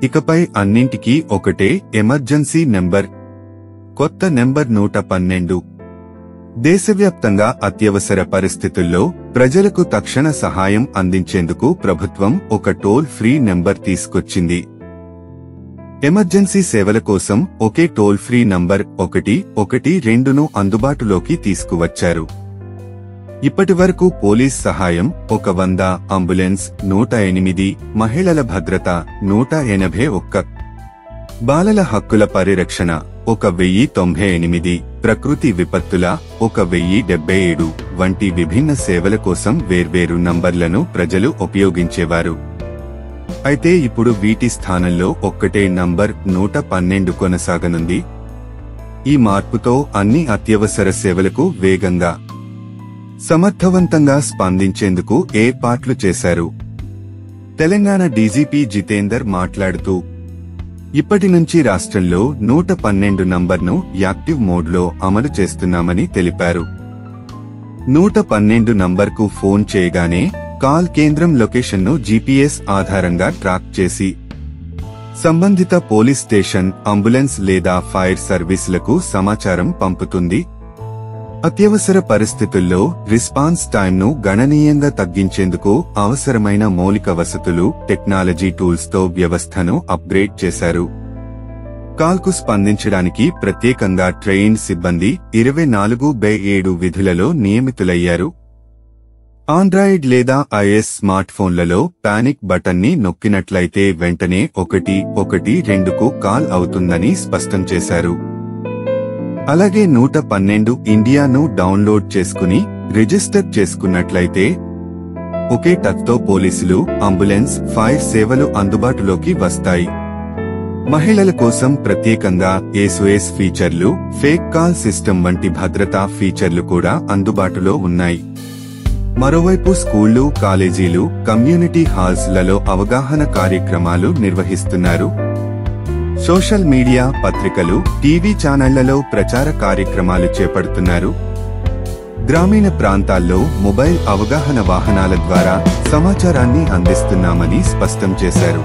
ఇకపై అన్నింటికీ ఒకటే ఎమర్జెన్సీ నెంబర్. కొత్త నెంబర్ 112. దేశవ్యాప్తంగా అత్యవసర పరిస్థితుల్లో ప్రజలకు తక్షణ సహాయం అందించేందుకు ప్రభుత్వం ఒక టోల్ ఫ్రీ నెంబర్ తీసుకొచ్చింది. ఎమర్జెన్సీ సేవల కోసం ఒకే టోల్ ఫ్రీ నంబర్ 112ను అందుబాటులోకి తీసుకువచ్చారు. ఇప్పటివరకు పోలీస్ సహాయం 100, అంబులెన్స్ 108, మహిళల భద్రత 181, బాలల హక్కుల పరిరక్షణ 1098, ప్రకృతి విపత్తుల 1077 వంటి విభిన్న సేవల కోసం వేర్వేరు నంబర్లను ప్రజలు ఉపయోగించేవారు. అయితే ఇప్పుడు వీటి స్థానంలో ఒక్కటే నంబర్ 112 కొనసాగనుంది. ఈ మార్పుతో అన్ని అత్యవసర సేవలకు వేగంగా, సమర్థవంతంగా స్పందించేందుకు ఏర్పాట్లు చేశారు. తెలంగాణ డీజీపీ జితేందర్ మాట్లాడుతూ, ఇప్పటి నుంచి రాష్ట్రంలో 112 నంబర్ను యాక్టివ్ మోడ్లో అమలు చేస్తున్నామని తెలిపారు. 112 నంబర్కు ఫోన్ చేయగానే కాల్ కేంద్రం లొకేషన్ను జీపీఎస్ ఆధారంగా ట్రాక్ చేసి సంబంధిత పోలీస్ స్టేషన్, అంబులెన్స్ లేదా ఫైర్ సర్వీసులకు సమాచారం పంపుతుంది. అత్యవసర పరిస్థితుల్లో రెస్పాన్స్ టైంను గణనీయంగా తగ్గించేందుకు అవసరమైన మౌలిక వసతులు, టెక్నాలజీ టూల్స్తో వ్యవస్థను అప్గ్రేడ్ చేశారు. కాల్కు స్పందించడానికి ప్రత్యేకంగా ట్రైన్డ్ సిబ్బంది 24/7 విధులలో నియమితులయ్యారు. ఆండ్రాయిడ్ లేదా ఐఎస్ స్మార్ట్ఫోన్లలో పానిక్ బటన్ని నొక్కినట్లయితే వెంటనే 112కు కాల్ అవుతుందని స్పష్టం చేశారు. అలాగే 112 ఇండియాను డౌన్లోడ్ చేసుకుని రిజిస్టర్ చేసుకున్నట్లయితే ఒకే టచ్తో పోలీసులు, అంబులెన్స్, ఫైర్ సేవలు అందుబాటులోకి వస్తాయి. మహిళల కోసం ప్రత్యేకంగా SOS ఫీచర్లు, ఫేక్ కాల్ సిస్టమ్ వంటి భద్రతా ఫీచర్లు కూడా అందుబాటులో ఉన్నాయి. మరోవైపు స్కూళ్లు, కాలేజీలు, కమ్యూనిటీ హాల్స్లలో అవగాహన కార్యక్రమాలు నిర్వహిస్తున్నారు. సోషల్ మీడియా, పత్రికలు, టీవీ ఛానళ్లలో ప్రచార కార్యక్రమాలు చేపడుతున్నారు. గ్రామీణ ప్రాంతాల్లో మొబైల్ అవగాహన వాహనాల ద్వారా సమాచారాన్ని అందిస్తున్నామని స్పష్టం చేశారు.